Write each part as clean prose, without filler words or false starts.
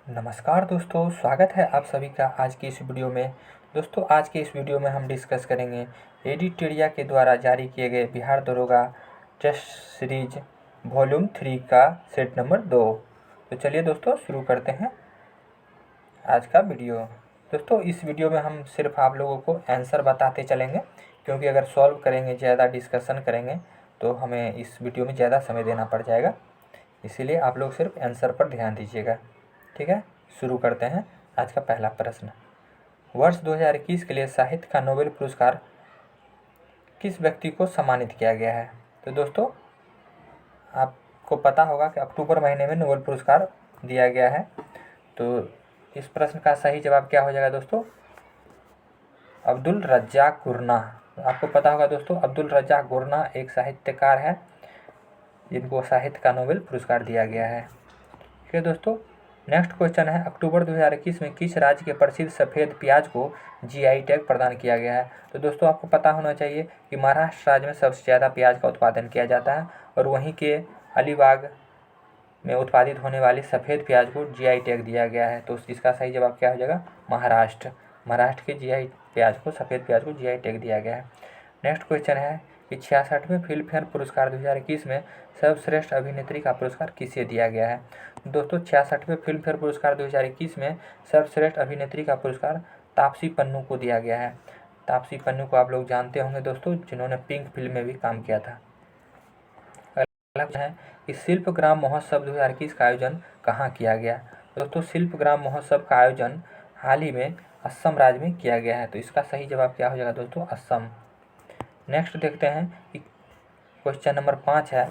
नमस्कार दोस्तों, स्वागत है आप सभी का आज की इस वीडियो में। दोस्तों, आज के इस वीडियो में हम डिस्कस करेंगे एडिटेरिया के द्वारा जारी किए गए बिहार दरोगा टेस्ट सीरीज वॉल्यूम 3 का सेट नंबर 2। तो चलिए दोस्तों शुरू करते हैं आज का वीडियो। दोस्तों, इस वीडियो में हम सिर्फ आप लोगों को आंसर बताते चलेंगे, क्योंकि अगर सॉल्व करेंगे, ज़्यादा डिस्कशन करेंगे तो हमें इस वीडियो में ज़्यादा समय देना पड़ जाएगा। इसीलिए आप लोग सिर्फ आंसर पर ध्यान दीजिएगा। ठीक है, शुरू करते हैं आज का पहला प्रश्न। वर्ष 2021 के लिए साहित्य का नोबेल पुरस्कार किस व्यक्ति को सम्मानित किया गया है? तो दोस्तों, आपको पता होगा कि अक्टूबर महीने में नोबेल पुरस्कार दिया गया है। तो इस प्रश्न का सही जवाब क्या हो जाएगा दोस्तों? अब्दुल रज्जाक गुरना। आपको पता होगा दोस्तों, अब्दुल रज्जाक गुरना एक साहित्यकार है जिनको साहित्य का नोबेल पुरस्कार दिया गया है। ठीक है दोस्तों, नेक्स्ट क्वेश्चन है, अक्टूबर 2021 में किस राज्य के प्रसिद्ध सफ़ेद प्याज को जीआई टैग प्रदान किया गया है? तो दोस्तों, आपको पता होना चाहिए कि महाराष्ट्र राज्य में सबसे ज़्यादा प्याज का उत्पादन किया जाता है और वहीं के अलीबाग में उत्पादित होने वाले सफ़ेद प्याज को जीआई टैग दिया गया है। तो इसका सही जवाब क्या हो जाएगा? महाराष्ट्र। महाराष्ट्र के जीआई प्याज को, सफ़ेद प्याज को जीआई टैग दिया गया है। नेक्स्ट क्वेश्चन है कि 66वें फिल्म फेयर पुरस्कार 2021 में सर्वश्रेष्ठ अभिनेत्री का पुरस्कार किसे दिया गया है? दोस्तों, 66वें फिल्म फेयर पुरस्कार 2021 में सर्वश्रेष्ठ अभिनेत्री का पुरस्कार तापसी पन्नू को दिया गया है। तापसी पन्नू को आप लोग जानते होंगे दोस्तों, जिन्होंने पिंक फिल्म में भी काम किया था। अगला है कि शिल्पग्राम महोत्सव 2021 का आयोजन कहाँ किया गया? दोस्तों, शिल्पग्राम महोत्सव का आयोजन हाल ही में असम राज्य में किया गया है। तो इसका सही जवाब क्या हो जाएगा दोस्तों? असम। नेक्स्ट देखते हैं कि क्वेश्चन नंबर 5 है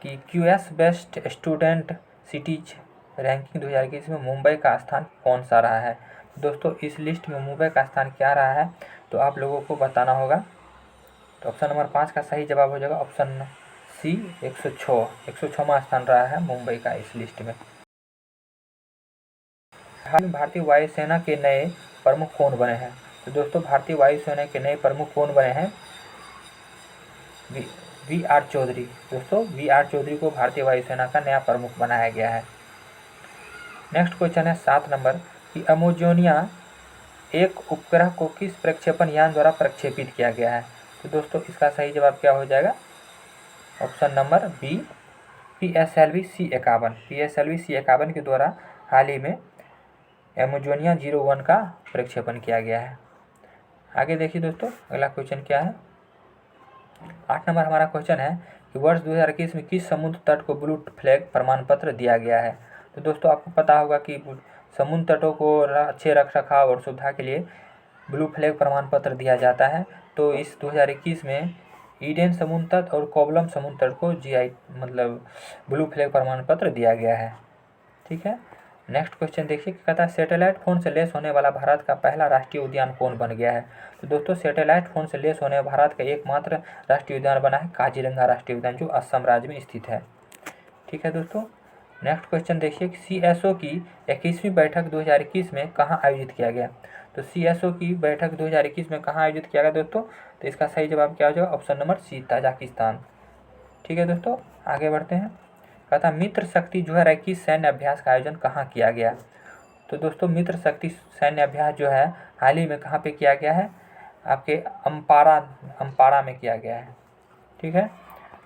कि QS best student cities ranking 2021 में मुंबई का स्थान कौन सा रहा है? दोस्तों, इस लिस्ट में मुंबई का स्थान क्या रहा है तो आप लोगों को बताना होगा। तो ऑप्शन नंबर 5 का सही जवाब हो जाएगा ऑप्शन सी, 106वां स्थान रहा है मुंबई का इस लिस्ट में। हाल में भारतीय वायुसेना के नए प्रमुख कौन बने हैं? तो दोस्तों, भारतीय वायुसेना के नए प्रमुख कौन बने हैं? V R Chaudhary. दोस्तों, वी आर चौधरी को भारतीय वायुसेना का नया प्रमुख बनाया गया है। नेक्स्ट क्वेश्चन है 7 नंबर कि अमेजोनिया एक उपग्रह को किस प्रक्षेपण यान द्वारा प्रक्षेपित किया गया है? तो दोस्तों, इसका सही जवाब क्या हो जाएगा? Option number B, PSLV C51। PSLV C51 के द्वारा हाल ही में अमेजोनिया 01 का प्रक्षेपण किया गया है। आगे देखिए दोस्तों, अगला क्वेश्चन क्या है। 8 नंबर हमारा क्वेश्चन है कि वर्ष 2021 में किस समुद्र तट को ब्लू फ्लैग प्रमाण पत्र दिया गया है? तो दोस्तों, आपको पता होगा कि समुद्र तटों को अच्छे रख रखाव और सुविधा के लिए ब्लू फ्लैग प्रमाण पत्र दिया जाता है। तो इस 2021 में ईडन समुद्र तट और कोवलम समुद्र तट को जीआई मतलब ब्लू फ्लैग प्रमाण पत्र दिया गया है। ठीक है, नेक्स्ट क्वेश्चन देखिए कि कहता है सैटेलाइट फोन से लेस होने वाला भारत का पहला राष्ट्रीय उद्यान कौन बन गया है? तो दोस्तों, सैटेलाइट फोन से लेस होने भारत का एकमात्र राष्ट्रीय उद्यान बना है काजीरंगा राष्ट्रीय उद्यान, जो असम राज्य में स्थित है। ठीक है दोस्तों, नेक्स्ट क्वेश्चन देखिए कि CSO की 21वीं बैठक 2021 में कहाँ आयोजित किया गया? तो CSO की बैठक 2021 में कहाँ आयोजित किया गया दोस्तों? तो इसका सही जवाब क्या हो जाएगा? Option number C, Tajikistan. ठीक है दोस्तों, आगे बढ़ते हैं। कहता मित्र शक्ति 2021 सैन्य अभ्यास का आयोजन कहाँ किया गया? तो दोस्तों, मित्र शक्ति सैन्य अभ्यास जो है हाल ही में कहाँ पे किया गया है? आपके अम्पारा में किया गया है। ठीक है,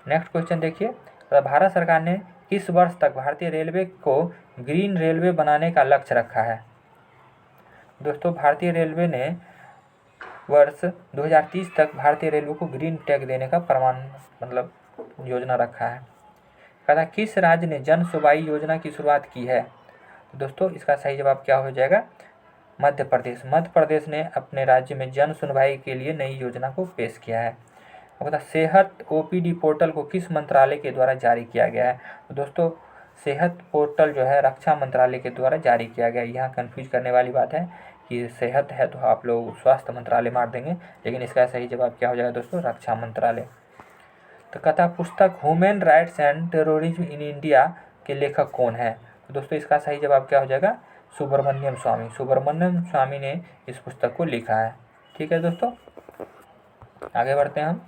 नेक्स्ट क्वेश्चन देखिए, भारत सरकार ने किस वर्ष तक भारतीय रेलवे को ग्रीन रेलवे बनाने का लक्ष्य रखा है? दोस्तों, भारतीय रेलवे ने वर्ष 2030 तक भारतीय रेलवे को ग्रीन टैग देने का योजना रखा है। कहता किस राज्य ने जन सुनवाई योजना की शुरुआत की है? दोस्तों, इसका सही जवाब क्या हो जाएगा? मध्य प्रदेश। मध्य प्रदेश ने अपने राज्य में जन सुनवाई के लिए नई योजना को पेश किया है। अब सेहत OPD पोर्टल को किस मंत्रालय के द्वारा जारी किया गया है? तो दोस्तों, सेहत पोर्टल जो है रक्षा मंत्रालय के द्वारा जारी किया गया है। यहाँ कन्फ्यूज करने वाली बात है कि सेहत है तो आप लोग स्वास्थ्य मंत्रालय मार देंगे, लेकिन इसका सही जवाब क्या हो जाएगा दोस्तों? रक्षा मंत्रालय। तो कहता पुस्तक human rights and terrorism in India के लेखक कौन है? तो दोस्तों, इसका सही जवाब क्या हो जाएगा? सुब्रमण्यम स्वामी। सुब्रमण्यम स्वामी ने इस पुस्तक को लिखा है। ठीक है दोस्तों, आगे बढ़ते हैं हम।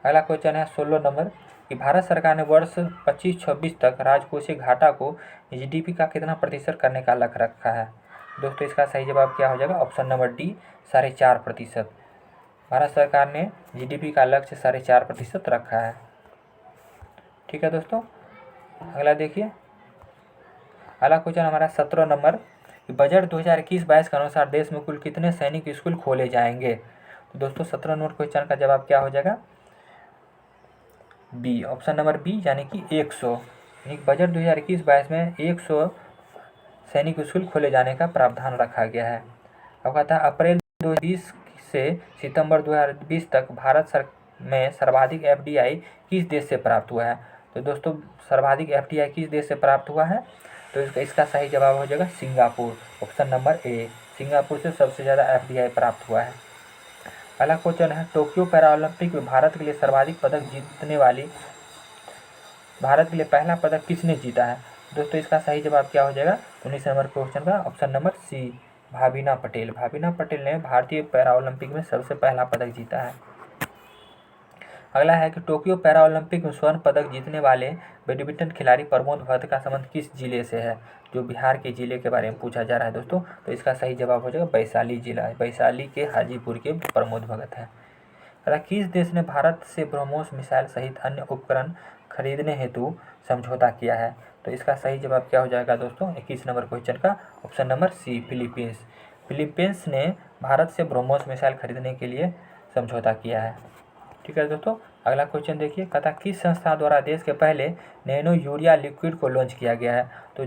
अगला क्वेश्चन है 16 नंबर कि भारत सरकार ने वर्ष 25-26 तक राजकोषीय घाटा को जीडीपी का कितना प्रतिशत करने का लक्ष्य रखा है। दोस्तों इसका सही जवाब क्या हो जाएगा, ऑप्शन नंबर डी 4.5%। भारत सरकार ने जीडीपी का लक्ष्य 4.5% रखा है। ठीक है दोस्तों, अगला देखिए, अगला क्वेश्चन हमारा 17 नंबर, बजट 2021-22 के अनुसार देश में कुल कितने सैनिक स्कूल खोले जाएंगे। तो दोस्तों 17 नंबर क्वेश्चन का जवाब क्या हो जाएगा, बी, ऑप्शन नंबर बी, यानी कि 100। यानी बजट 2021-22 में 100 सैनिक स्कूल खोले जाने का प्रावधान रखा गया है। अब कहता है अप्रैल 2020 से सितंबर 2020 तक भारत में सर्वाधिक एफडीआई किस देश से प्राप्त हुआ है। तो दोस्तों सर्वाधिक एफडीआई किस देश से प्राप्त हुआ है, तो इसका सही जवाब हो जाएगा Singapore, option number A, Singapore से सबसे ज़्यादा एफडीआई प्राप्त हुआ है। अगला क्वेश्चन है, टोक्यो पैरालंपिक में भारत के लिए सर्वाधिक पदक जीतने वाली, भारत के लिए पहला पदक किसने जीता है। दोस्तों इसका सही जवाब क्या हो जाएगा, 19 नंबर क्वेश्चन का option number C, Bhavina Patel. Bhavina Patel ने भारतीय पैरालंपिक में सबसे पहला पदक जीता है। अगला है कि टोक्यो पैरालंपिक में स्वर्ण पदक जीतने वाले बैडमिंटन खिलाड़ी प्रमोद भट्ट का संबंध किस जिले से है। जो बिहार के जिले के बारे में पूछा जा रहा है दोस्तों, तो इसका सही जवाब हो जाएगा वैशाली जिला, वैशाली के हाजीपुर के प्रमोद भगत है। अगला, किस देश ने भारत से ब्रह्मोस मिसाइल सहित अन्य उपकरण खरीदने हेतु समझौता किया है। तो इसका सही जवाब क्या हो जाएगा दोस्तों, 21 नंबर क्वेश्चन का option number C, Philippines. Philippines ने भारत से ब्रह्मोस मिसाइल खरीदने के लिए समझौता किया है। ठीक है दोस्तों, अगला क्वेश्चन देखिए, कहता किस संस्था द्वारा देश के पहले नैनो यूरिया लिक्विड को लॉन्च किया गया है। तो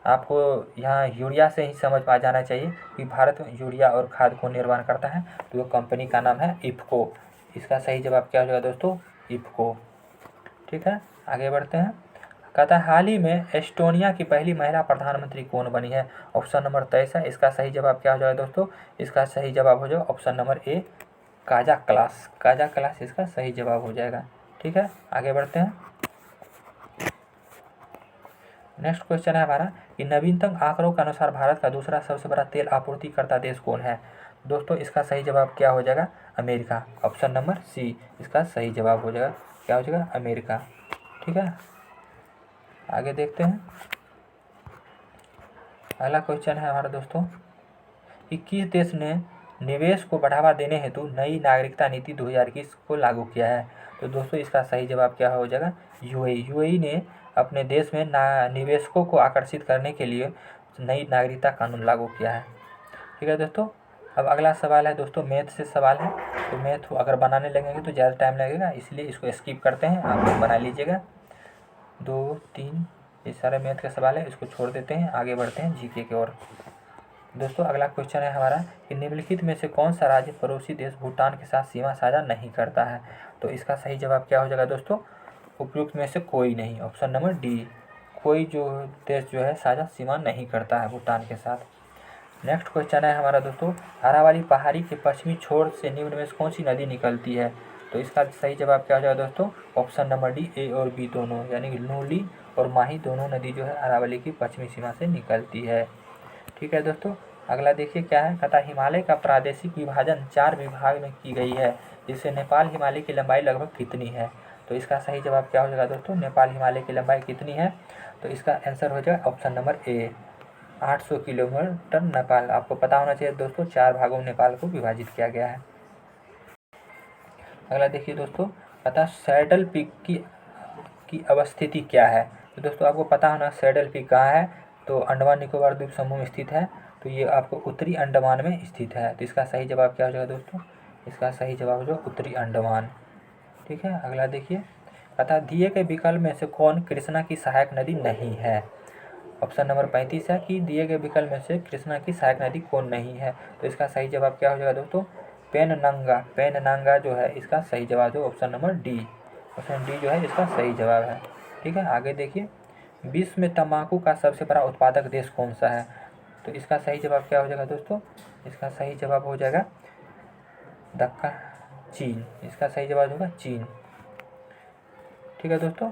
आपको यहाँ यूरिया से ही समझ आ जाना चाहिए कि भारत यूरिया और खाद को निर्माण करता है, तो कंपनी का नाम है इफ्को। इसका सही जवाब क्या हो जाएगा दोस्तों, इफ्को। ठीक है, आगे बढ़ते हैं। कहता है हाल ही में एस्टोनिया की पहली महिला प्रधानमंत्री कौन बनी है। ऑप्शन नंबर 23 है, इसका सही जवाब क्या हो जाएगा दोस्तों, इसका सही जवाब हो जाएगा option number A, Kaza class. Kaza class इसका सही जवाब हो जाएगा। ठीक है, आगे बढ़ते हैं। नेक्स्ट क्वेश्चन है हमारा कि नवीनतम आंकड़ों के अनुसार भारत का दूसरा सबसे बड़ा तेल आपूर्तिकर्ता देश कौन है। दोस्तों इसका सही जवाब क्या हो जाएगा, अमेरिका, ऑप्शन नंबर सी, इसका सही जवाब हो जाएगा, क्या हो जाएगा, अमेरिका। ठीक है, आगे देखते हैं। अगला क्वेश्चन है हमारा दोस्तों कि किस देश ने निवेश को बढ़ावा देने हेतु नई नागरिकता नीति 2021 को लागू किया है। तो दोस्तों इसका सही जवाब क्या हो जाएगा, यूएई। यूएई ने अपने देश में निवेशकों को आकर्षित करने के लिए नई नागरिकता कानून लागू किया है। ठीक है दोस्तों, अब अगला सवाल है दोस्तों, मैथ से सवाल है। तो मैथ अगर बनाने लगेंगे तो ज़्यादा टाइम लगेगा, इसलिए इसको स्किप करते हैं, आप लोग बना लीजिएगा। 2, 3 ये सारे मैथ के सवाल है, इसको छोड़ देते हैं, आगे बढ़ते हैं जीके की ओर। दोस्तों अगला क्वेश्चन है हमारा कि निम्नलिखित में से कौन सा राज्य पड़ोसी देश भूटान के साथ सीमा साझा नहीं करता है। तो इसका सही जवाब क्या हो जाएगा दोस्तों, उपयुक्त में से कोई नहीं, ऑप्शन नंबर डी, कोई जो देश जो है साझा सीमा नहीं करता है भूटान के साथ। नेक्स्ट क्वेश्चन है हमारा दोस्तों, अरावली पहाड़ी के पश्चिमी छोर से निम्न में से कौन सी नदी निकलती है। तो इसका सही जवाब क्या हो जाएगा दोस्तों, ऑप्शन नंबर डी, ए और बी दोनों, यानी कि नूली और माही दोनों नदी जो है अरावली की पश्चिमी सीमा से निकलती है। ठीक है दोस्तों, अगला देखिए क्या है, कहता हिमालय का प्रादेशिक विभाजन 4 विभाग में की गई है, जिससे नेपाल हिमालय की लंबाई लगभग कितनी है। तो इसका सही जवाब क्या हो जाएगा दोस्तों, नेपाल हिमालय की लंबाई कितनी है। तो इसका आंसर हो जाएगा option number A, 800 kilometre. Nepal, आपको पता होना चाहिए दोस्तों, 4 भागों में नेपाल को विभाजित किया गया है। अगला देखिए दोस्तों, कहता सैडल पीक की अवस्थिति क्या है। तो दोस्तों आपको पता होना सैडल पीक कहाँ है, तो अंडमान निकोबार द्वीप समूह में स्थित है। तो ये आपको उत्तरी अंडमान में स्थित है। तो इसका सही जवाब क्या हो जाएगा दोस्तों, इसका सही जवाब जो उत्तरी अंडमान। ठीक है, अगला देखिए, कहता दिए गए विकल्प में से कौन कृष्णा की सहायक नदी नहीं है। ऑप्शन नंबर 35 है कि दिए गए विकल्प में से कृष्णा की सहायक नदी कौन नहीं है। तो इसका सही जवाब क्या हो जाएगा दोस्तों, पेननंगा। पेननंगा जो है इसका सही जवाब है option number D, option D जो है इसका सही जवाब है। ठीक है, आगे देखिए, विश्व में तंबाकू का सबसे बड़ा उत्पादक देश कौन सा है। तो इसका सही जवाब क्या हो जाएगा दोस्तों, इसका सही जवाब हो जाएगा चीन, इसका सही जवाब होगा चीन। ठीक है दोस्तों,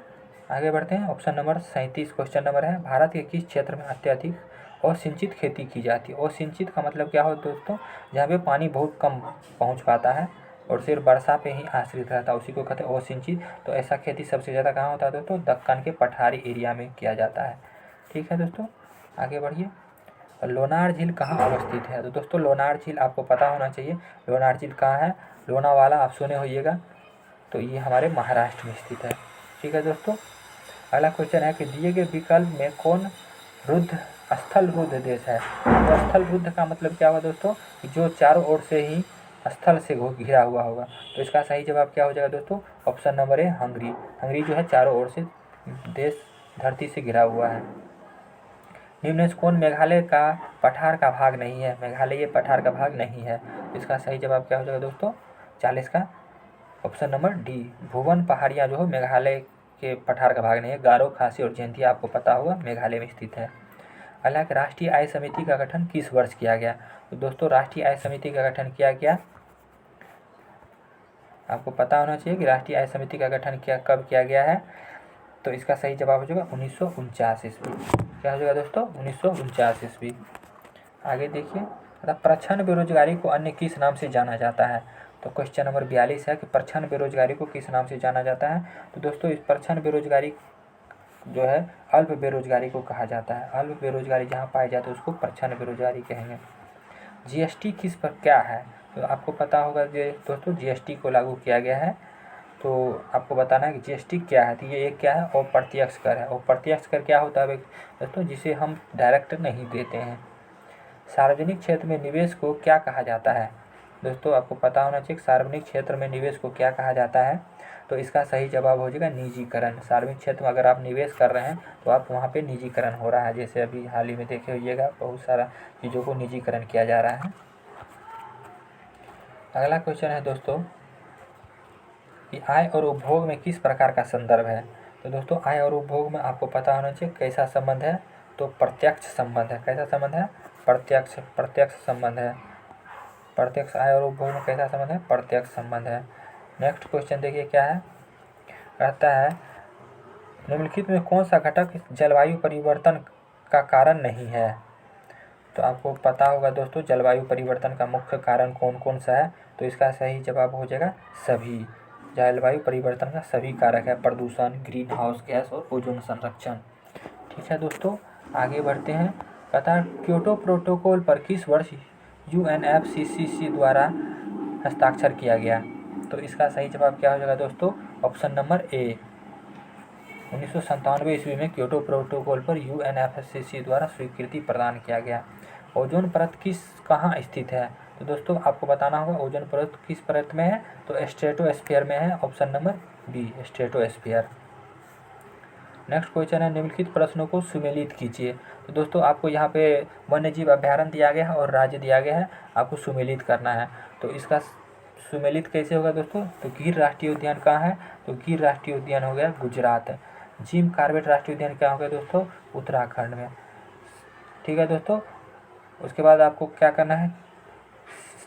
आगे बढ़ते हैं। ऑप्शन नंबर 37 क्वेश्चन नंबर है, भारत के किस क्षेत्र में अत्यधिक असिंचित खेती की जाती है। असिंचित का मतलब क्या हो दोस्तों, जहाँ पे पानी बहुत कम पहुँच पाता है, और सिर्फ वर्षा पे ही आश्रित रहता है, उसी को कहते हैं असिंचित। तो ऐसा खेती सबसे ज़्यादा कहाँ होता है दोस्तों? दक्कन के पठारी एरिया में किया जाता है। ठीक है दोस्तों, आगे बढ़िए। लोनार झील कहाँ अवस्थित है? तो दोस्तों लोनार झील आपको पता होना चाहिए। लोनार झील कहाँ है? लोनावाला आप सुने होइएगा, तो ये हमारे महाराष्ट्र में स्थित है। ठीक है दोस्तों, अगला क्वेश्चन है कि दिए गए विकल्प में कौन रुद्ध स्थल रुद्ध देश है? तो स्थल रुद्ध का मतलब क्या हुआ दोस्तों? कि जो चारों ओर से ही स्थल से घिरा हुआ होगा। तो इसका सही जवाब क्या हो जाएगा दोस्तों? Option number A Hungary. Hungary जो है चारों ओर से देश धरती से घिरा हुआ है। निम्न में से कौन मेघालय का पठार का भाग नहीं है? मेघालय ये पठार का भाग नहीं है। इसका सही जवाब क्या हो जाएगा दोस्तों? 40 का ऑप्शन नंबर डी। भुवन पहाड़ियाँ जो है मेघालय के पठार का भाग नहीं है। गारो, खासी और जयंतिया आपको पता होगा मेघालय में स्थित है। अगला राष्ट्रीय आय समिति का गठन किस वर्ष किया गया? तो दोस्तों राष्ट्रीय आय समिति का गठन किया गया, आपको पता होना चाहिए कि राष्ट्रीय आय समिति का गठन कब किया गया है? तो इसका सही जवाब हो जाएगा 1949 ईस्वी। क्या हो जाएगा दोस्तों? 1949 ईस्वी। आगे देखिए, प्रच्छन्न बेरोजगारी को अन्य किस नाम से जाना जाता है? तो क्वेश्चन नंबर 42 है कि प्रच्छन्न बेरोजगारी को किस नाम से जाना जाता है? तो दोस्तों इस प्रच्छन्न बेरोजगारी जो है अल्प बेरोजगारी को कहा जाता है। अल्प बेरोजगारी जहाँ पाई जाती है उसको प्रच्छन्न बेरोजगारी कहेंगे। जीएसटी किस पर क्या है? तो आपको पता होगा कि दोस्तों जीएसटी को लागू किया गया है। तो आपको बताना है कि जीएसटी क्या है। तो ये एक क्या है? अप्रत्यक्ष कर है। अप्रत्यक्ष कर क्या होता है दोस्तों? जिसे हम डायरेक्ट नहीं देते हैं। सार्वजनिक क्षेत्र में निवेश को क्या कहा जाता है? दोस्तों आपको पता होना चाहिए सार्वजनिक क्षेत्र में निवेश को क्या कहा जाता है? तो इसका सही जवाब हो जाएगा निजीकरण। सार्वजनिक क्षेत्र में अगर आप निवेश कर रहे हैं तो आप वहाँ पे निजीकरण हो रहा है। जैसे अभी हाल ही में देखे होइएगा बहुत सारा चीज़ों को निजीकरण किया जा रहा है। अगला क्वेश्चन है दोस्तों कि आय और उपभोग में किस प्रकार का संदर्भ है? तो दोस्तों आय और उपभोग में आपको पता होना चाहिए कैसा संबंध है? तो प्रत्यक्ष संबंध है। कैसा संबंध है? प्रत्यक्ष संबंध है। प्रत्यक्ष आय और उपभोग में कैसा संबंध है? प्रत्यक्ष संबंध है। नेक्स्ट क्वेश्चन देखिए क्या है, कहता है निम्नलिखित में कौन सा घटक जलवायु परिवर्तन का कारण नहीं है? तो आपको पता होगा दोस्तों जलवायु परिवर्तन का मुख्य कारण कौन कौन सा है? तो इसका सही जवाब हो जाएगा सभी। जलवायु परिवर्तन का सभी कारक है, प्रदूषण, ग्रीन हाउस गैस और ओजोन संरक्षण। ठीक है दोस्तों, आगे बढ़ते हैं। कहता है क्योटो प्रोटोकॉल पर किस वर्ष UNFCCC द्वारा हस्ताक्षर किया गया? तो इसका सही जवाब क्या हो जाएगा दोस्तों? Option number A. 1997 ईस्वी में क्योटो प्रोटोकॉल पर UNFCCC द्वारा स्वीकृति प्रदान किया गया। ओजोन परत कहाँ स्थित है? तो दोस्तों आपको बताना होगा ओजोन परत किस परत में है? तो स्ट्रेटोस्फीयर में है। Option number B stratosphere. Next question है निम्नलिखित प्रश्नों को सुमेलित कीजिए। तो दोस्तों आपको यहाँ पे वन्यजीव अभ्यारण्य दिया गया है और राज्य दिया गया है, आपको सुमेलित करना है। तो इसका सुमेलित कैसे होगा दोस्तों? तो गिर राष्ट्रीय उद्यान कहाँ है? तो गिर राष्ट्रीय उद्यान हो गया गुजरात। जिम कॉर्बेट राष्ट्रीय उद्यान क्या हो गया दोस्तों? उत्तराखंड में। ठीक है दोस्तों, उसके बाद आपको क्या करना है?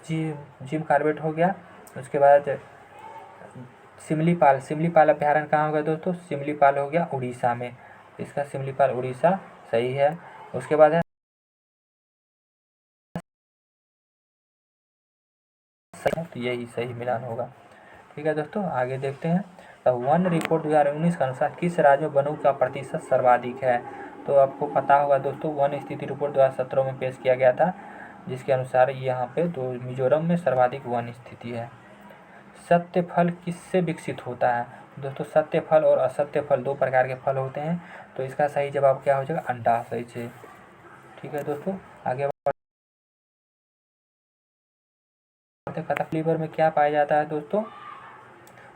जिम कॉर्बेट हो गया। उसके बाद सिमलीपाल अभ्यारण्य कहाँ होगा दोस्तों? सिमलीपाल हो गया उड़ीसा में। इसका सिमलीपाल उड़ीसा सही है। उसके बाद है सही, तो यही सही मिलान होगा। ठीक है दोस्तों, आगे देखते हैं। तो वन रिपोर्ट 2019 के अनुसार किस राज्य में वनों का प्रतिशत सर्वाधिक है? तो आपको पता होगा दोस्तों वन स्थिति रिपोर्ट 2017 में पेश किया गया था, जिसके अनुसार यहाँ पे मिजोरम में सर्वाधिक वन स्थिति है। सत्य फल किससे विकसित होता है? दोस्तों सत्य फल और असत्य फल दो प्रकार के फल होते हैं। तो इसका सही जवाब क्या हो जाएगा? अंडाशय से। ठीक है दोस्तों, आगे कटक लीवर में क्या पाया जाता है दोस्तों?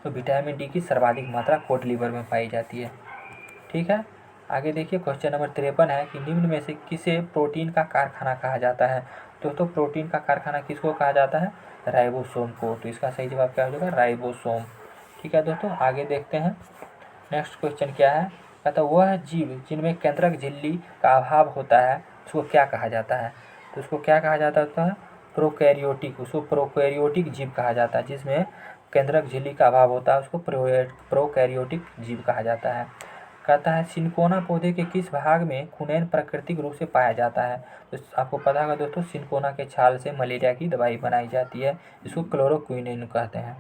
तो विटामिन डी की सर्वाधिक मात्रा कोट लीवर में पाई जाती है। ठीक है, आगे देखिए क्वेश्चन नंबर 53 है कि निम्न में से किसे प्रोटीन का कारखाना कहा जाता है? दोस्तों प्रोटीन का कारखाना किसको कहा जाता है? राइबोसोम को। तो इसका सही जवाब क्या हो जाएगा? राइबोसोम। ठीक है दोस्तों, आगे देखते हैं। नेक्स्ट क्वेश्चन क्या है? कहता वह जीव जिनमें केंद्रक झिल्ली का अभाव होता है उसको क्या कहा जाता है? तो उसको क्या कहा जाता है? प्रोकैरियोटिक। उसको प्रोकैरियोटिक जीव कहा जाता है। जिसमें केंद्रक झिल्ली का अभाव होता है उसको प्रोकैरियोटिक जीव कहा जाता है। कहता है सिनकोना पौधे के किस भाग में खुनैन प्राकृतिक रूप से पाया जाता है। तो आपको पता होगा दोस्तों, सिनकोना के छाल से मलेरिया की दवाई बनाई जाती है, इसको क्लोरोक्विनिन कहते हैं।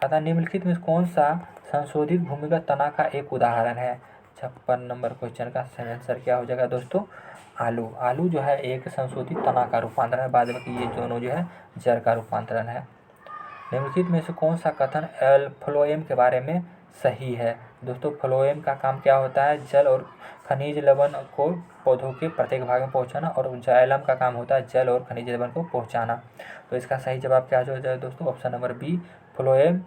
कहता है निम्नलिखित में कौन सा संशोधित भूमिगत तना का एक उदाहरण है। 56 नंबर क्वेश्चन का सही आंसर क्या हो जाएगा दोस्तों, आलू। आलू जो है एक संशोधित तना का रूपांतरण है, बाद बाकी ये दोनों जो है जड़ का रूपांतरण है। निम्नलिखित में से कौन सा कथन फ्लोएम के बारे में सही है। दोस्तों फ्लोएम का काम क्या होता है, जल और खनिज लवण को पौधों के प्रत्येक भाग में पहुंचाना, और जाइलम का काम होता है जल और खनिज लवण को पहुंचाना। तो इसका सही जवाब क्या हो जाएगा दोस्तों, option number B, phloem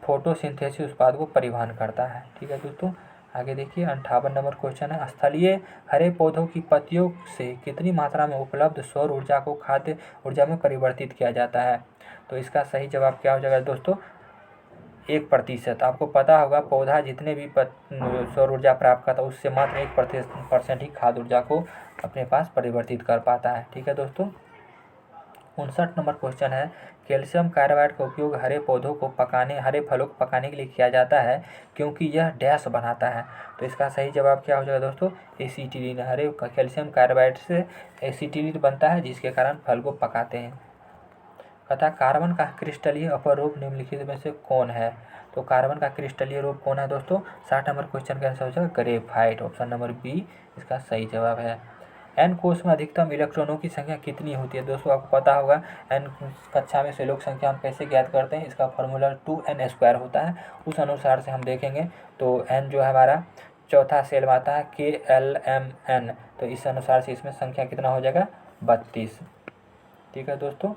photosynthesis उत्पाद को परिवहन करता है। ठीक है दोस्तों, आगे देखिए 58 नंबर क्वेश्चन है, स्थलीय हरे पौधों की पत्तियों से कितनी मात्रा में उपलब्ध सौर ऊर्जा को खाद्य ऊर्जा में परिवर्तित किया जाता है। तो इसका सही जवाब क्या हो जाएगा दोस्तों, 1%। आपको पता होगा पौधा जितने भी सौर ऊर्जा प्राप्त करता है उससे मात्र 1% ही खाद्य ऊर्जा को अपने पास परिवर्तित कर पाता है। ठीक है दोस्तों, 59 नंबर क्वेश्चन है, कैल्शियम कार्बाइड का उपयोग हरे पौधों को पकाने, हरे फलों को पकाने के लिए किया जाता है क्योंकि यह डैश बनाता है। तो इसका सही जवाब क्या हो जाएगा दोस्तों, एसीटिलीन। हरे कैल्शियम कार्बाइड से एसीटिलीन बनता है जिसके कारण फल को पकाते हैं। तथा कार्बन का क्रिस्टलीय अपरूप निम्नलिखित में से कौन है। तो कार्बन का क्रिस्टलीय रूप कौन है दोस्तों, 60 नंबर क्वेश्चन का आंसर हो जाएगा ग्रेफाइट, ऑप्शन नंबर बी इसका सही जवाब है। एन कोष में अधिकतम इलेक्ट्रॉनों की संख्या कितनी होती है। दोस्तों आपको पता होगा एन कक्षा में से लोग संख्या हम कैसे ज्ञात करते हैं, इसका फॉर्मूला 2n² होता है, उस अनुसार से हम देखेंगे। तो एन जो है हमारा चौथा सेल में आता है KLMN, तो इस अनुसार से इसमें संख्या कितना हो जाएगा 32। ठीक है दोस्तों,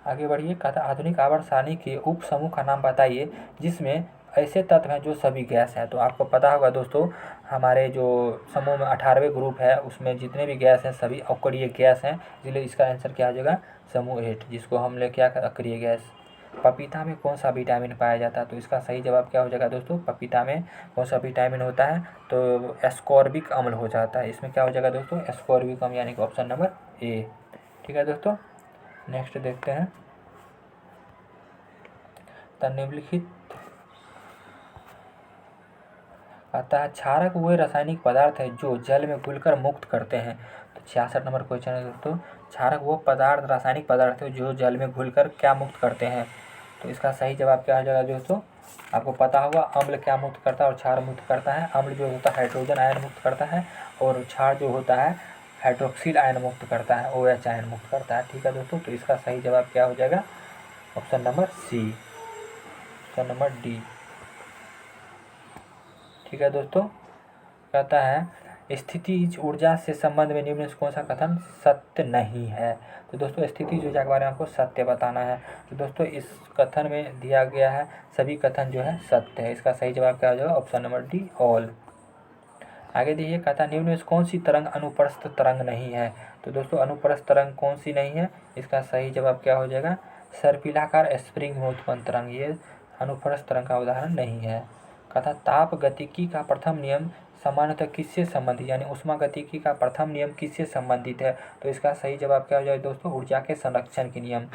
आगे बढ़िए। कहता आधुनिक आवर्त सारणी के उप समूह का नाम बताइए जिसमें ऐसे तत्व हैं जो सभी गैस हैं। तो आपको पता होगा दोस्तों, हमारे जो समूह में 18वें ग्रुप है उसमें जितने भी गैस हैं सभी अक्रिय गैस हैं, इसलिए इसका आंसर क्या हो जाएगा समूह 8, जिसको हम लोग क्या अक्रिय गैस। पपीता में कौन सा विटामिन पाया जाता है। तो इसका सही जवाब क्या हो जाएगा दोस्तों, पपीता में कौन सा विटामिन होता है, तो एस्कॉर्बिक अम्ल हो जाता है। इसमें क्या हो जाएगा दोस्तों, एस्कॉर्बिक अम्ल, यानी कि ऑप्शन नंबर ए। ठीक है दोस्तों, नेक्स्ट देखते हैं। निम्नलिखित आता है क्षारक वे रासायनिक पदार्थ है जो जल में घुलकर मुक्त करते हैं। तो 66 नंबर क्वेश्चन है दोस्तों, क्षारक वो पदार्थ रासायनिक पदार्थ है जो जल में घुलकर क्या मुक्त करते हैं। तो इसका सही जवाब क्या हो जाएगा दोस्तों, आपको पता होगा अम्ल क्या मुक्त करता है और क्षार मुक्त करता है। अम्ल जो होता है हाइड्रोजन आयन मुक्त करता है, और क्षार जो होता है हाइड्रोक्सिल आयन मुक्त करता है, OH आयन मुक्त करता है। ठीक है दोस्तों, तो इसका सही जवाब क्या हो जाएगा, option number C, option number D. ठीक है दोस्तों, कहता है स्थितिज ऊर्जा से संबंध में निम्न कौन सा कथन सत्य नहीं है। तो दोस्तों स्थितिज ऊर्जा के बारे में आपको सत्य बताना है। तो दोस्तों इस कथन में दिया गया है सभी कथन जो है सत्य है। इसका सही जवाब क्या हो जाएगा, ऑप्शन नंबर डी ऑल। आगे देखिए, कहता है निम्न में कौन सी तरंग अनुप्रस्थ तरंग नहीं है। तो दोस्तों अनुप्रस्थ तरंग कौन सी नहीं है, इसका सही जवाब क्या हो जाएगा, सर्पिलाकार स्प्रिंग में उत्पन्न तरंग, ये अनुप्रस्थ तरंग का उदाहरण नहीं है। कहता ताप गतिकी का प्रथम नियम सामान्यतः किससे संबंधित, यानी उष्मा गतिकी का प्रथम नियम किससे संबंधित है। तो इसका सही जवाब क्या हो जाए दोस्तों, ऊर्जा के संरक्षण के नियम।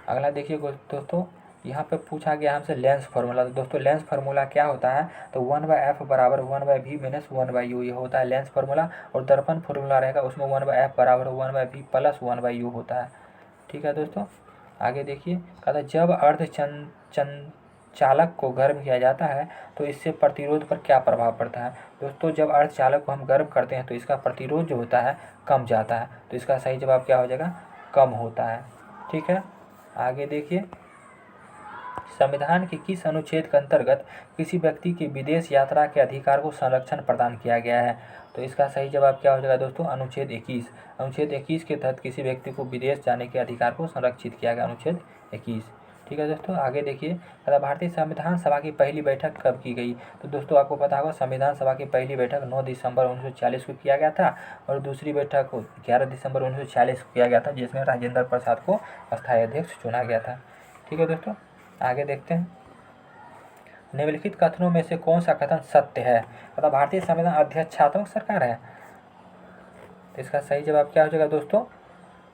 अगला देखिए दोस्तों, यहाँ पे पूछा गया हमसे लेंस फार्मूला। तो दोस्तों लेंस फार्मूला क्या होता है, तो 1/f बराबर 1/v माइनस 1/u, ये होता है लेंस फार्मूला। और दर्पण फार्मूला रहेगा उसमें 1/f बराबर 1/v प्लस 1/u होता है। ठीक है दोस्तों, आगे देखिए, कहता है जब अर्ध चालक को गर्म किया जाता है तो इससे प्रतिरोध पर क्या प्रभाव पड़ता है। दोस्तों जब अर्धचालक को हम गर्म करते हैं तो इसका प्रतिरोध जो होता है कम जाता है। तो इसका सही जवाब क्या हो जाएगा, कम होता है। ठीक है, आगे देखिए, संविधान के किस अनुच्छेद के अंतर्गत किसी व्यक्ति के विदेश यात्रा के अधिकार को संरक्षण प्रदान किया गया है। तो इसका सही जवाब क्या हो जाएगा दोस्तों, अनुच्छेद 21। अनुच्छेद 21 के तहत किसी व्यक्ति को विदेश जाने के अधिकार को संरक्षित किया गया, अनुच्छेद 21। ठीक है दोस्तों, आगे देखिए, भारतीय संविधान सभा की पहली बैठक कब की गई। तो दोस्तों आपको पता होगा संविधान सभा की पहली बैठक 9 दिसंबर 1940 को किया गया था, और दूसरी बैठक 11 दिसंबर 1940 को किया गया था, जिसमें राजेंद्र प्रसाद को स्थायी अध्यक्ष चुना गया था। ठीक है दोस्तों, आगे देखते हैं, निम्नलिखित कथनों में से कौन सा कथन सत्य है। मतलब भारतीय संविधान अध्यक्षात्मक सरकार है। तो इसका सही जवाब क्या हो जाएगा दोस्तों,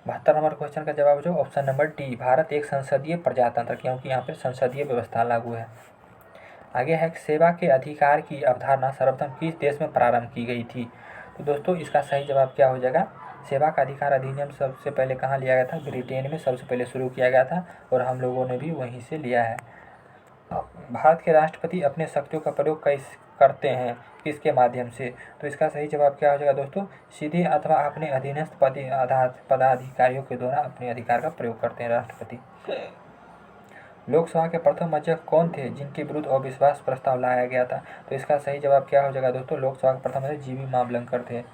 72 नंबर क्वेश्चन का जवाब जो ऑप्शन नंबर डी, भारत एक संसदीय प्रजातंत्र, क्योंकि यहाँ पर संसदीय व्यवस्था लागू है। आगे है सेवा के अधिकार की अवधारणा सर्वप्रथम किस देश में प्रारंभ की गई थी। तो दोस्तों इसका सही जवाब क्या हो जाएगा, सेवा का अधिकार अधिनियम सबसे पहले कहाँ लिया गया था, ब्रिटेन में सबसे पहले शुरू किया गया था और हम लोगों ने भी वहीं से लिया है। भारत के राष्ट्रपति अपने शक्तियों का प्रयोग कैसे करते हैं, किसके माध्यम से। तो इसका सही जवाब क्या हो जाएगा दोस्तों, सीधे अथवा अपने अधीनस्थ पदाधिकारियों के द्वारा अपने अधिकार का प्रयोग करते हैं राष्ट्रपति। लोकसभा के प्रथम अध्यक्ष कौन थे जिनके विरुद्ध अविश्वास प्रस्ताव लाया गया था। तो इसका सही जवाब क्या हो जाएगा दोस्तों, लोकसभा के प्रथम अध्यक्ष जीवी मावलंकर थे।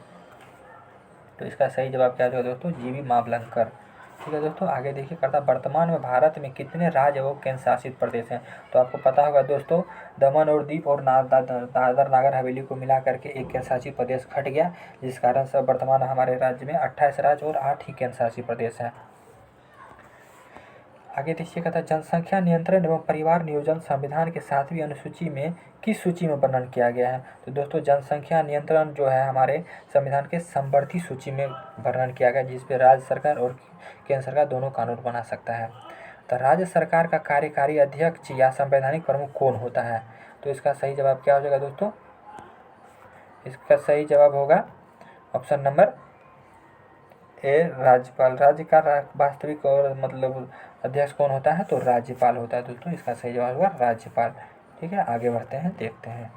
तो इसका सही जवाब क्या हो जाएगा दोस्तों, जीवी मावलंकर। ठीक है दोस्तों, आगे देखिए करता वर्तमान में भारत में कितने राज्य व केंद्र शासित प्रदेश हैं। तो आपको पता होगा दोस्तों, दमन और दीव और दादर नागर हवेली को मिला करके एक केंद्र शासित प्रदेश घट गया, जिस कारण से वर्तमान हमारे राज्य में 28 राज्य और 8 ही केंद्र शासित प्रदेश हैं। आगे देखिए कहता है जनसंख्या नियंत्रण एवं परिवार नियोजन संविधान के 7वीं अनुसूची में किस सूची में वर्णन किया गया है। तो दोस्तों जनसंख्या नियंत्रण जो है हमारे संविधान के समवर्ती सूची में वर्णन किया गया, जिसपे राज्य सरकार और केंद्र सरकार दोनों कानून बना सकता है। तो राज्य सरकार का कार्यकारी अध्यक्ष या संवैधानिक प्रमुख कौन होता है। तो इसका सही जवाब क्या हो जाएगा दोस्तों, इसका सही जवाब होगा ऑप्शन नंबर ए, राज्यपाल। राज्य का वास्तविक और मतलब अध्यक्ष कौन होता है, तो राज्यपाल होता है दोस्तों। इसका सही जवाब होगा राज्यपाल। ठीक है, आगे बढ़ते हैं, देखते हैं।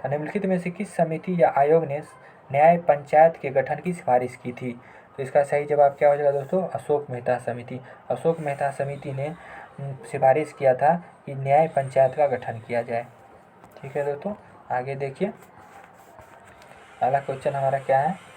निम्नलिखित में से किस समिति या आयोग ने न्याय पंचायत के गठन की सिफारिश की थी। तो इसका सही जवाब क्या हो जाएगा दोस्तों, अशोक मेहता समिति। अशोक मेहता समिति ने सिफारिश किया था कि न्याय पंचायत का गठन किया जाए। ठीक है दोस्तों, आगे देखिए अगला क्वेश्चन हमारा क्या है,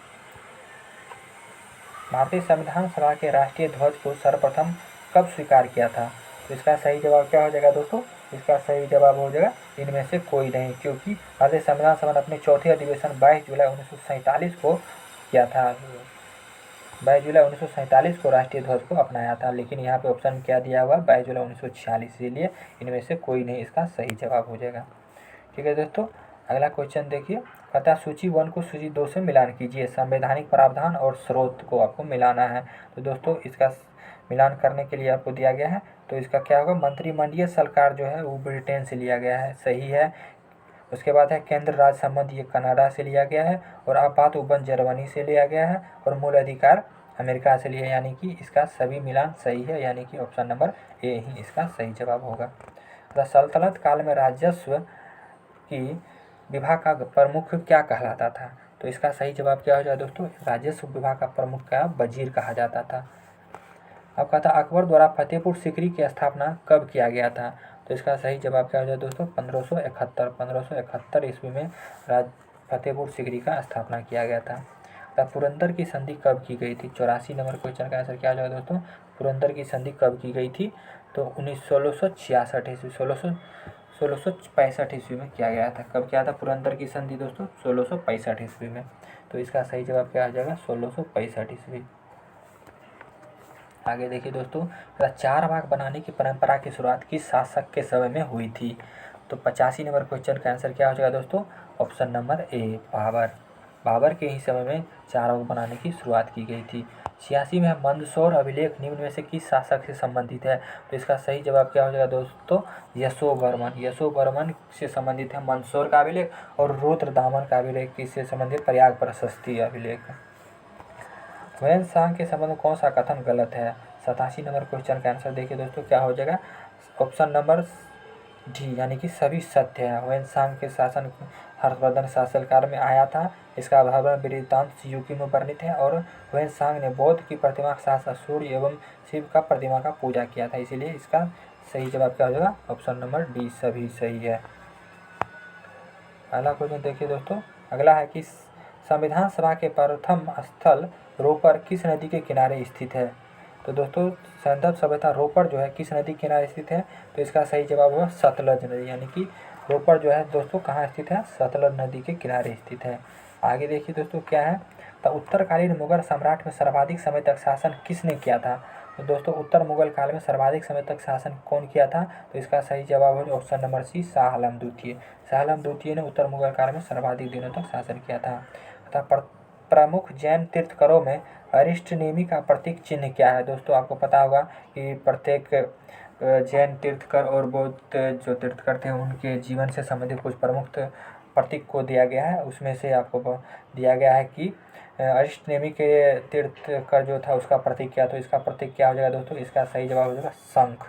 भारतीय संविधान सभा के राष्ट्रीय ध्वज को सर्वप्रथम कब स्वीकार किया था। तो इसका सही जवाब क्या हो जाएगा दोस्तों, इसका सही जवाब हो जाएगा इनमें से कोई नहीं, क्योंकि भारतीय संविधान सभा ने अपने चौथे अधिवेशन 22 जुलाई 1947 को किया था। 22 जुलाई 1947 को राष्ट्रीय ध्वज को अपनाया था, लेकिन यहाँ पे ऑप्शन क्या दिया हुआ, 22 जुलाई 1946, इसीलिए इनमें से कोई नहीं इसका सही जवाब हो जाएगा। ठीक है दोस्तों, अगला क्वेश्चन देखिए, कहता है सूची 1 को सूची 2 से मिलान कीजिए, संवैधानिक प्रावधान और स्रोत को आपको मिलाना है। तो दोस्तों इसका मिलान करने के लिए आपको दिया गया है, तो इसका क्या होगा, मंत्रिमंडलीय सरकार जो है वो ब्रिटेन से लिया गया है, सही है। उसके बाद है केंद्र राज्य संबंध, ये कनाडा से लिया गया है, और आपात उपबंध जर्मनी से लिया गया है, और मूल अधिकार अमेरिका से लिया, यानी कि इसका सभी मिलान सही है, यानी कि ऑप्शन नंबर ए ही इसका सही जवाब होगा। सल्तनत काल में राजस्व की विभाग का प्रमुख क्या कहलाता था। तो इसका सही जवाब क्या हो जाएगा दोस्तों, राजस्व विभाग का प्रमुख क्या वजीर कहा जाता था। अब कहता अकबर द्वारा फतेहपुर सीकरी की स्थापना कब किया गया था। तो इसका सही जवाब क्या हो जाएगा दोस्तों, 1571 ईस्वी में फतेहपुर सीकरी का स्थापना किया गया था। पुरंदर की संधि कब की गई थी। 84 नंबर क्वेश्चन का आंसर क्या हो जाएगा दोस्तों, पुरंदर की संधि कब की गई थी। तो 1666 ईस्वी 1665 ईस्वी में किया गया था। कब किया था पुरंदर की संधि दोस्तों, 1665 ईस्वी में। तो इसका सही जवाब क्या आ जाएगा, 1665 ईस्वी। आगे देखिए दोस्तों, 4 भाग बनाने की परंपरा की शुरुआत किस शासक के समय में हुई थी। तो 85 नंबर क्वेश्चन का आंसर क्या हो जाएगा दोस्तों, ऑप्शन नंबर ए, बाबर के ही समय में 4 भाग बनाने की शुरुआत की गई थी। 86 में मंदसौर अभिलेख निम्न में से किस शासक से संबंधित है। तो इसका सही जवाब क्या हो जाएगा दोस्तों, यशोवर्मन से संबंधित है मंदसौर का अभिलेख, और रुद्रदामन का अभिलेख किससे संबंधित, प्रयाग प्रशस्ति अभिलेख। हुएन सांग के संबंध में कौन सा कथन गलत है। 87 नंबर क्वेश्चन का आंसर देखिए दोस्तों क्या हो जाएगा, ऑप्शन नंबर डी, यानी कि सभी सत्य है। हुएन सांग के शासन हर्षवर्धन शासनकाल में आया था। इसका भवन वृत्तांत यूपी में वर्णित है, और हुएन सांग ने बौद्ध की प्रतिमा के साथ सूर्य एवं शिव का प्रतिमा का पूजा किया था, इसीलिए इसका सही जवाब क्या हो जाएगा, ऑप्शन नंबर डी, सभी सही है। अगला क्वेश्चन देखिए दोस्तों, अगला है कि संविधान सभा के प्रथम स्थल रोपड़ किस नदी के किनारे स्थित है। तो दोस्तों संदर्भ सभ्यता रोपड़ जो है किस नदी के किनारे स्थित है। तो इसका सही जवाब होगा सतलज नदी, यानी कि रोपड़ जो है दोस्तों कहाँ स्थित है, सतलज नदी के किनारे स्थित है। आगे देखिए दोस्तों क्या है, तो उत्तरकालीन मुगल सम्राट में सर्वाधिक समय तक शासन किसने किया था। तो दोस्तों उत्तर मुगल काल में सर्वाधिक समय तक शासन कौन किया था। तो इसका सही जवाब हो ऑप्शन नंबर सी, शाह आलम द्वितीय। शाह आलम द्वितीय ने उत्तर मुगल काल में सर्वाधिक दिनों तक शासन किया था। तथा प्रमुख जैन तीर्थकरों में अरिष्ट नेमि का प्रतीक चिन्ह क्या है। दोस्तों आपको पता होगा कि प्रत्येक जैन तीर्थकर और बौद्ध जो तीर्थकर थे उनके जीवन से संबंधित कुछ प्रमुख प्रतीक को दिया गया है। उसमें से आपको दिया गया है कि अरिष्टनेमी के तीर्थकर जो था उसका प्रतीक क्या, तो इसका प्रतीक क्या हो जाएगा दोस्तों, इसका सही जवाब हो जाएगा शंख।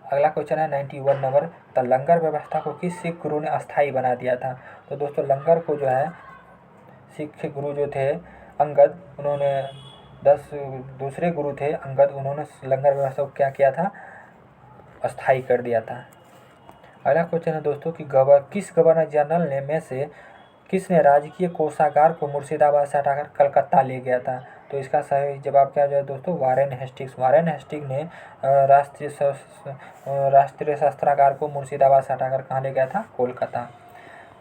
अगला क्वेश्चन है 91 नंबर, तो लंगर व्यवस्था को किस सिख गुरु ने अस्थायी बना दिया था। तो दोस्तों लंगर को जो है सिख गुरु जो थे अंगद, उन्होंने 10 दूसरे गुरु थे अंगद, उन्होंने लंगर व्यवस्था को क्या किया था, अस्थायी कर दिया था। अगला क्वेश्चन है दोस्तों कि किस गवर्नर जनरल ने में से किसने राजकीय कोषागार को मुर्शिदाबाद से हटाकर कलकत्ता ले गया था। तो इसका सही जवाब क्या हो जाए दोस्तों, वारेन हेस्टिंग्स। वारेन हेस्टिंग्स ने राष्ट्रीय शस्त्रागार को मुर्शिदाबाद से हटाकर कहाँ ले गया था, कोलकाता।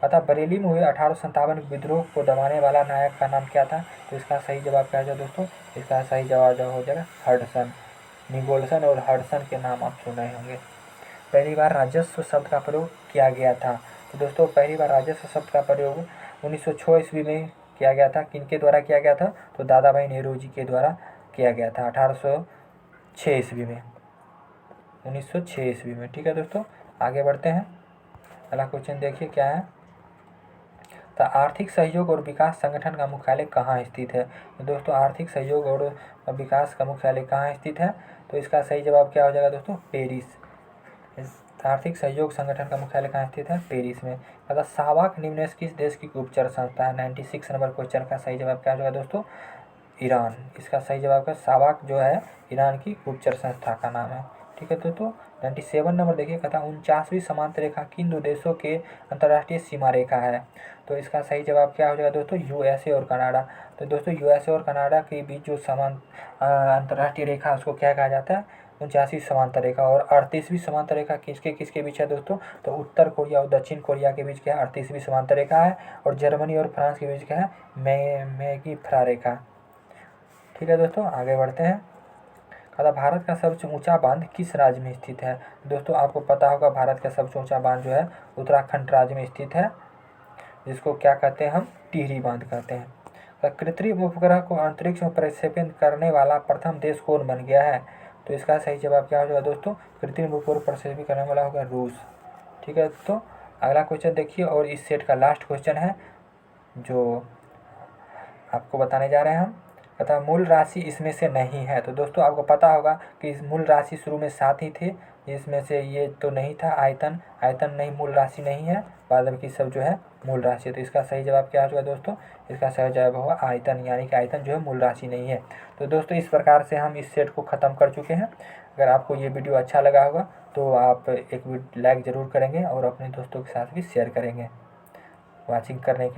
अतः बरेली में हुए 1857 विद्रोह को दबाने वाला नायक का नाम क्या था। तो इसका सही जवाब क्या हो जाए दोस्तों, इसका सही जवाब हो जाएगा हडसन। निगोल्सन और हडसन के नाम आप सुने होंगे। पहली बार राजस्व शब्द का प्रयोग किया गया था। तो दोस्तों पहली बार राजस्व शब्द का प्रयोग 1906 ईस्वी में किया गया था। किनके द्वारा किया गया था, तो दादा भाई नेहरू जी के द्वारा किया गया था 1806 ईस्वी में, 1906 ईस्वी में। ठीक है दोस्तों, आगे बढ़ते हैं। अगला क्वेश्चन देखिए क्या है, तो आर्थिक सहयोग और विकास संगठन का मुख्यालय कहाँ स्थित है। तो दोस्तों आर्थिक सहयोग और विकास का मुख्यालय कहाँ स्थित है, तो इसका सही जवाब क्या हो जाएगा दोस्तों, पेरिस। आर्थिक सहयोग संगठन का मुख्यालय कहाँ स्थित है, पेरिस में। अगर सावाक निम्न किस देश की गुप्तचर संस्था है। 96 नंबर क्वेश्चन का सही जवाब क्या हो जाएगा दोस्तों, ईरान। इसका सही जवाब का सावाक जो है ईरान की गुप्तचर संस्था का नाम है। ठीक है दोस्तों, 97 नंबर देखिए, कहता 49वीं समांतर रेखा किन दो देशों के अंतर्राष्ट्रीय सीमा रेखा है। तो इसका सही जवाब क्या हो जाएगा दोस्तों, यूएसए और कनाडा। तो दोस्तों यूएसए और कनाडा के बीच जो अंतर्राष्ट्रीय रेखा उसको क्या कहा जाता है, 49वीं समांतर रेखा। और 38वीं समांतर रेखा किसके किसके बीच है दोस्तों, तो उत्तर कोरिया और दक्षिण कोरिया के बीच क्या है, 38वीं समांतर रेखा है। और जर्मनी और फ्रांस के बीच क्या है, मैगी-फ्रा रेखा। ठीक है दोस्तों, आगे बढ़ते हैं। कहता भारत का सबसे ऊंचा बांध किस राज्य में स्थित है। दोस्तों आपको पता होगा भारत का सबसे ऊंचा बांध जो है उत्तराखंड राज्य में स्थित है, जिसको क्या कहते हैं हम, टिहरी बांध कहते हैं। तो कृत्रिम उपग्रह को अंतरिक्ष में प्रक्षेपण करने वाला प्रथम देश कौन बन गया है। तो इसका सही जवाब क्या हो जाएगा दोस्तों, कृत्रिम उपग्रह प्रक्षेपण करने वाला होगा रूस। ठीक है दोस्तों, अगला क्वेश्चन देखिए, और इस सेट का लास्ट क्वेश्चन है जो आपको बताने जा रहे हैं हम। तथा मूल राशि इसमें से नहीं है। तो दोस्तों आपको पता होगा कि इस मूल राशि शुरू में 7 ही थे, इसमें से ये तो नहीं था, आयतन नहीं, मूल राशि नहीं है, बाद की सब जो है मूल राशि। तो इसका सही जवाब क्या होगा दोस्तों, इसका सही जवाब होगा आयतन, यानी कि आयतन जो है मूल राशि नहीं है। तो दोस्तों इस प्रकार से हम इस सेट को ख़त्म कर चुके हैं। अगर आपको ये वीडियो अच्छा लगा होगा तो आप एक लाइक ज़रूर करेंगे और अपने दोस्तों के साथ भी शेयर करेंगे। वॉचिंग करने के लिए